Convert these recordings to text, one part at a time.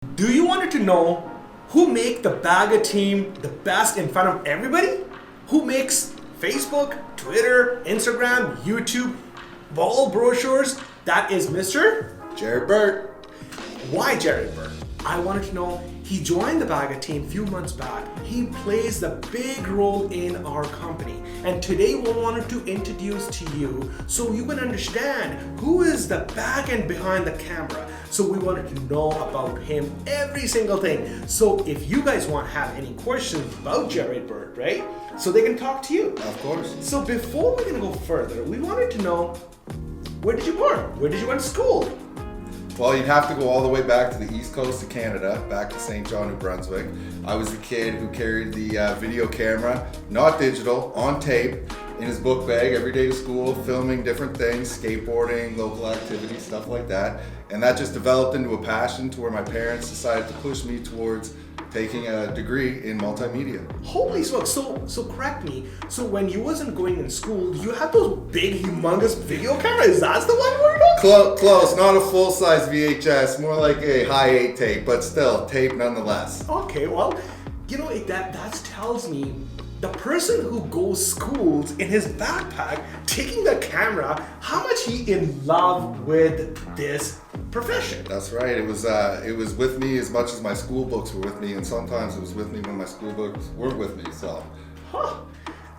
Do you want to know who make the Bagga team the best in front of everybody? Who makes Facebook, Twitter, Instagram, YouTube, ball brochures? That is Mr. Burt. Why Jerry Burt? I wanted to know. He joined the Bagga team a few months back. He plays the big role in our company. And today we wanted to introduce to you so you can understand who is the back end behind the camera. So we wanted to know about him, every single thing. So if you guys want to have any questions about Jerry Burt, right? So they can talk to you. Of course. So before we're gonna go further, we wanted to know, where did you born? Where did you went to school? Well, you'd have to go all the way back to the east coast of Canada, back to St. John, New Brunswick. I was the kid who carried the video camera, not digital, on tape, in his book bag every day to school, filming different things, skateboarding, local activities, stuff like that. And that just developed into a passion to where my parents decided to push me towards taking a degree in multimedia. Holy smokes! So correct me. So when you wasn't going in school, you had those big, humongous video cameras. Is that the one we're on? Close, not a full-size VHS, more like a high 8 tape, but still tape nonetheless. Okay, well, that tells me the person who goes schools in his backpack, taking the camera, how much he in love with this profession. That's right. It was with me as much as my school books were with me, and sometimes it was with me when my school books weren't with me. So,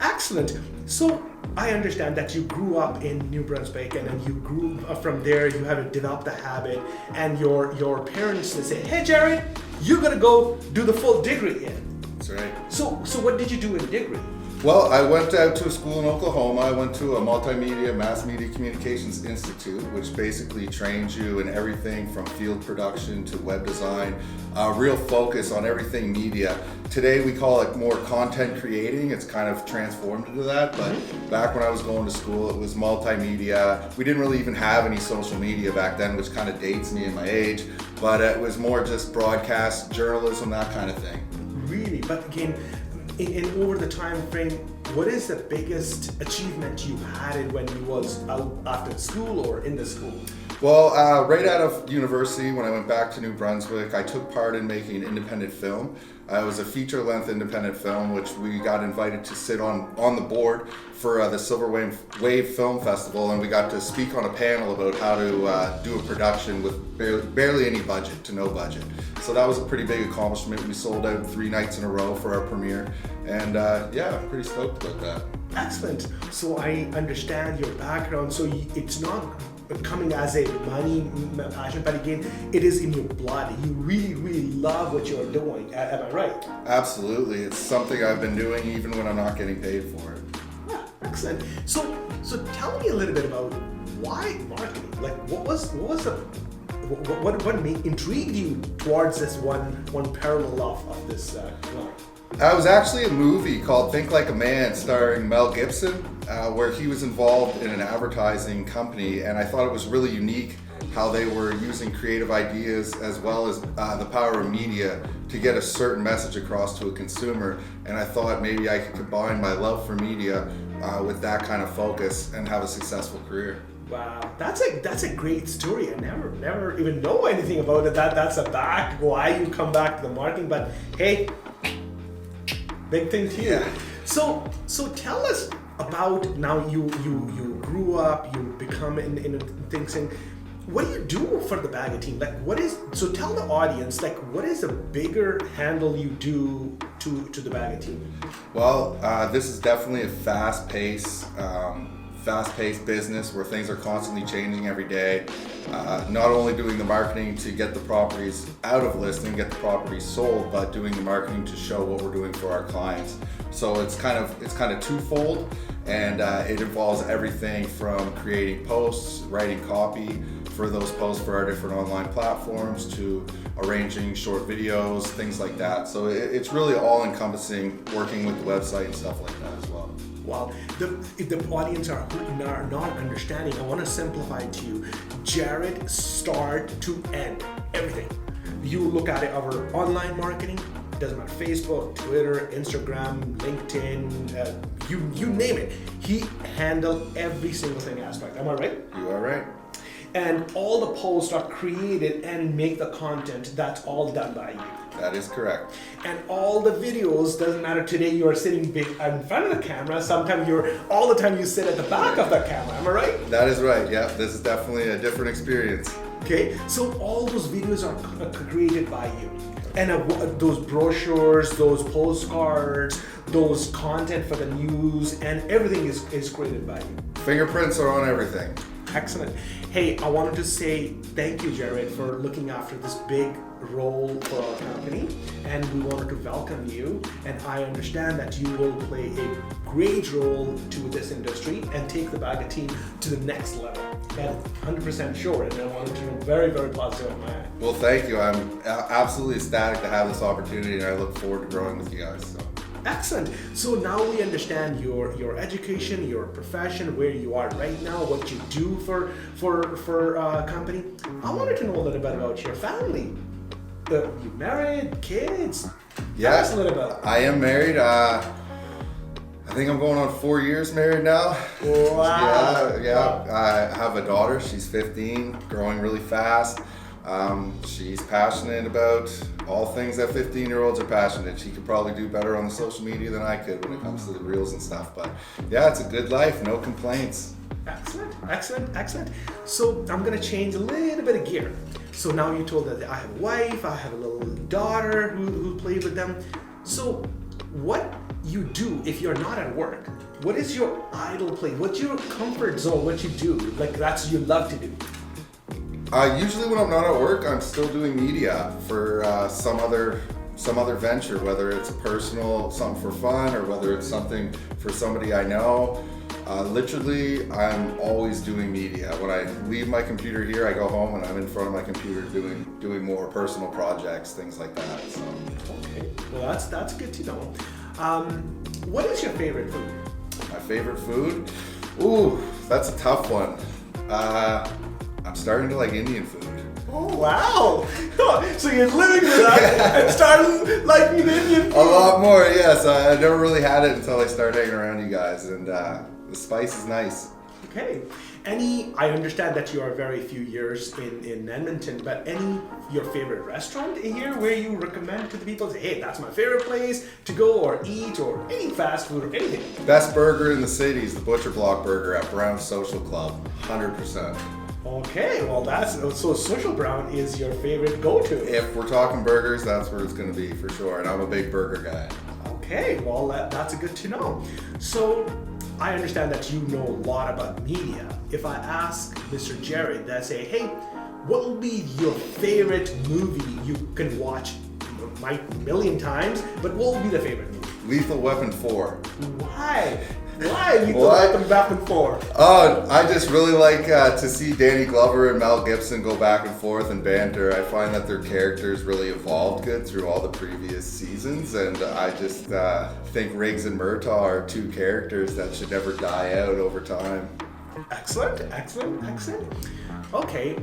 Excellent. So I understand that you grew up in New Brunswick, and then you grew from there. You had to develop the habit, and your parents they say, "Hey, Jared, you're gonna go do the full degree in." that's right. So what did you do in degree? Well, I went out to a school in Oklahoma. I went to a multimedia mass media communications institute, which basically trains you in everything from field production to web design, real focus on everything media. Today we call it more content creating. It's kind of transformed into that, but back when I was going to school, it was multimedia. We didn't really even have any social media back then, which kind of dates me in my age, but it was more just broadcast journalism, that kind of thing. Really, but again, in over the time frame, what is the biggest achievement you had when you was out after school or in the school? Well, right out of university, when I went back to New Brunswick, I took part in making an independent film. It was a feature-length independent film, which we got invited to sit on the board for the Silver Wave Film Festival, and we got to speak on a panel about how to do a production with barely any budget to no budget. So that was a pretty big accomplishment. We sold out 3 nights in a row for our premiere, and yeah, pretty stoked about that. Excellent. So I understand your background. So it's not coming as a money passion, but again, it is in your blood. You really, really love what you're doing. Am I right? Absolutely. It's something I've been doing even when I'm not getting paid for it. Yeah, excellent. So tell me a little bit about why marketing. Like, what intrigued you towards this one parallel of this line? It was actually a movie called Think Like a Man starring Mel Gibson, where he was involved in an advertising company, and I thought it was really unique how they were using creative ideas as well as the power of media to get a certain message across to a consumer. And I thought maybe I could combine my love for media with that kind of focus and have a successful career. Wow, that's a great story. I never even know anything about it. That's why you come back to the marketing. But hey, big thing to you. Yeah. So tell us about now. You grew up. You become in things. And what do you do for the Bagga team? Like, so tell the audience, like, what is the bigger handle you do to the Bagga team? Well, this is definitely a fast-paced business where things are constantly changing every day. Not only doing the marketing to get the properties out of listing, get the properties sold, but doing the marketing to show what we're doing for our clients. So it's kind of twofold, and it involves everything from creating posts, writing copy for those posts for our different online platforms, to arranging short videos, things like that. So it's really all encompassing, working with the website and stuff like that as well. Well, if the audience are not understanding, I want to simplify it to you. Jared, start to end, everything. You look at it, our online marketing, doesn't matter, Facebook, Twitter, Instagram, LinkedIn, you name it. He handled every single thing aspect. Am I right? You are right. and all the posts are created and make the content. That's all done by you. That is correct. And all the videos, doesn't matter today you are sitting big in front of the camera, sometimes all the time you sit at the back of the camera, am I right? That is right, yeah. This is definitely a different experience. Okay, so all those videos are created by you. And those brochures, those postcards, those content for the news, and everything is created by you. Fingerprints are on everything. Excellent. Hey, I wanted to say thank you, Jared, for looking after this big role for our company, and we wanted to welcome you, and I understand that you will play a great role to this industry and take the Bagga team to the next level. I'm 100% sure, and I wanted to know very, very positive on my end. Well, thank you. I'm absolutely ecstatic to have this opportunity, and I look forward to growing with you guys. So. Excellent. So now we understand your education, your profession, where you are right now, what you do for company. I wanted to know a little bit about your family. You married, kids? Yeah, tell us a little bit. I am married. I think I'm going on 4 years married now. Wow. Yeah. I have a daughter. She's 15, growing really fast. She's passionate about all things that 15-year-olds are passionate. She could probably do better on the social media than I could when it comes to the reels and stuff. But yeah, it's a good life, no complaints. Excellent, excellent, excellent. So I'm gonna change a little bit of gear. So now you told that I have a wife, I have a little daughter who plays with them. So what you do if you're not at work? What is your idle place? What's your comfort zone? What you do? Like that's you love to do? Usually when I'm not at work, I'm still doing media for some other venture, whether it's a personal, something for fun, or whether it's something for somebody I know. Literally, I'm always doing media. When I leave my computer here, I go home and I'm in front of my computer doing more personal projects, things like that. So. Okay, well that's good to know. What is your favorite food? My favorite food? Ooh, that's a tough one. I'm starting to like Indian food. Oh wow! So you're living with that and starting liking Indian food. A lot more, yes. I never really had it until I started hanging around you guys, and the spice is nice. Okay. I understand that you are very few years in Edmonton, but your favorite restaurant here where you recommend to the people, say, hey, that's my favorite place to go or eat, or any fast food or anything? Best burger in the city is the Butcher Block Burger at Brown's Social Club, 100%. Okay, well so Social Brown is your favorite go-to. If we're talking burgers, that's where it's going to be for sure, and I'm a big burger guy. Okay, well that's good to know. So I understand that you know a lot about media. If I ask Mr. Jared that say, hey, what will be your favorite movie you can watch a million times, but what will be the favorite movie? Lethal Weapon 4. Why? Why Lethal Weapon 4? Oh, I just really like to see Danny Glover and Mel Gibson go back and forth and banter. I find that their characters really evolved good through all the previous seasons, and I just think Riggs and Murtaugh are two characters that should never die out over time. Excellent, excellent, excellent. Okay,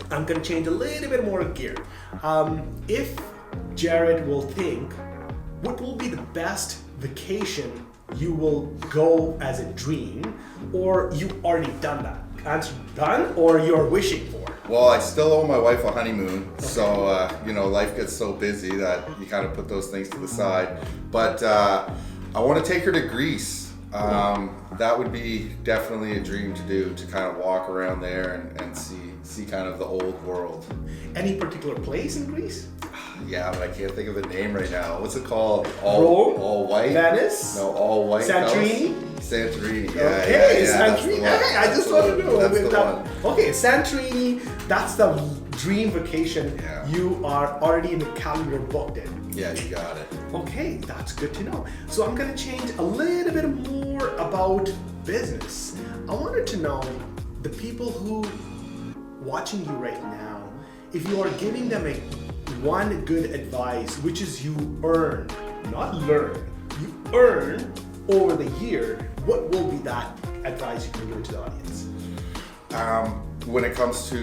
I'm gonna change a little bit more gear. If Jared will think, what will be the best vacation you will go as a dream, or you already done that? Answer done, or you're wishing for? Well, I still owe my wife a honeymoon, so life gets so busy that you kind of put those things to the side. But I want to take her to Greece. That would be definitely a dream to do, to kind of walk around there and see kind of the old world. Any particular place in Greece? Yeah, but I can't think of the name right now. What's it called? Rome? All white? Venice? No, all white. Santorini? Santorini. Yeah, okay, yeah, Santorini. Hey, I just want to know. That's the one. Okay, Santorini. That's the dream vacation. Yeah. You are already in the calendar booked in. Yeah, you got it. Okay, that's good to know. So I'm gonna change a little bit more about business. I wanted to know the people who watching you right now, if you are giving them one good advice, which is you earn, not learn, you earn over the year, what will be that advice you can give to the audience? When it comes to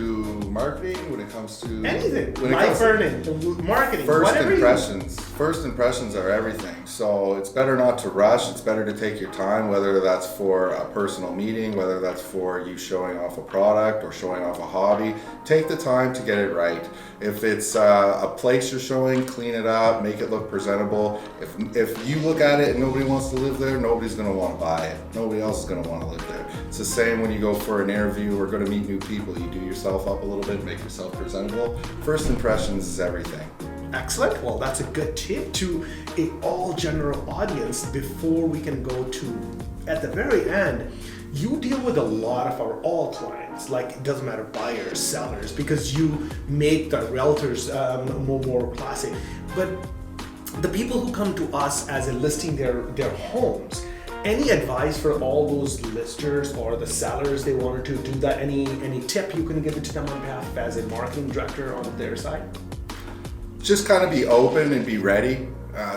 marketing, when it comes to anything, when life earning, marketing, first whatever impressions. First impressions are everything, so it's better not to rush. It's better to take your time, whether that's for a personal meeting, whether that's for you showing off a product or showing off a hobby. Take the time to get it right. If it's a place you're showing, clean it up, make it look presentable. If you look at it and nobody wants to live there, nobody's going to want to buy it. Nobody else is going to want to live there. It's the same when you go for an interview or going to meet new people. You do yourself up a little bit, make yourself presentable. First impressions is everything. Excellent. Well, that's a good tip to a all general audience before we can go to, at the very end, you deal with a lot of our all clients, like it doesn't matter buyers, sellers, because you make the realtors more classic. But the people who come to us as in listing their homes, any advice for all those listers or the sellers they wanted to do that? Any tip you can give it to them on behalf as a marketing director on their side? Just kind of be open and be ready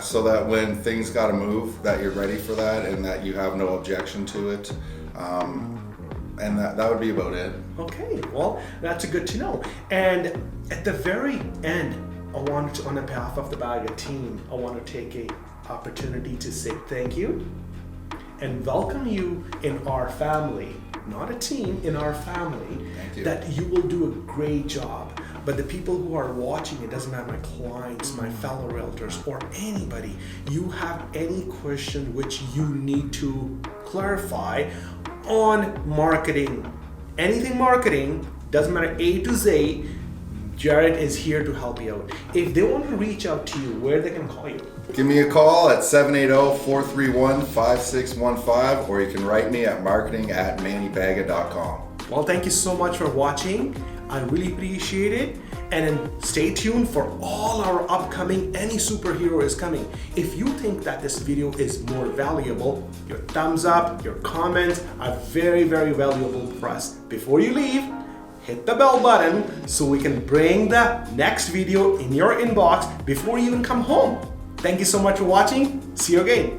so that when things got to move, that you're ready for that and that you have no objection to it. And that would be about it. Okay, well, that's good to know. And at the very end, I wanted to, on behalf of the Bagga team, I want to take a opportunity to say thank you and welcome you in our family, not a team, in our family. Thank you. That you will do a great job. But the people who are watching, it doesn't matter, my clients, my fellow realtors, or anybody, you have any question which you need to clarify on marketing, anything marketing, doesn't matter A to Z, Jared is here to help you out. If they want to reach out to you, where they can call you? Give me a call at 780-431-5615, or you can write me at marketing@mannybagga.com. Well, thank you so much for watching. I really appreciate it. And then stay tuned for all our upcoming Any Superhero is coming. If you think that this video is more valuable, your thumbs up, your comments are very, very valuable for us. Before you leave, hit the bell button so we can bring the next video in your inbox before you even come home. Thank you so much for watching. See you again.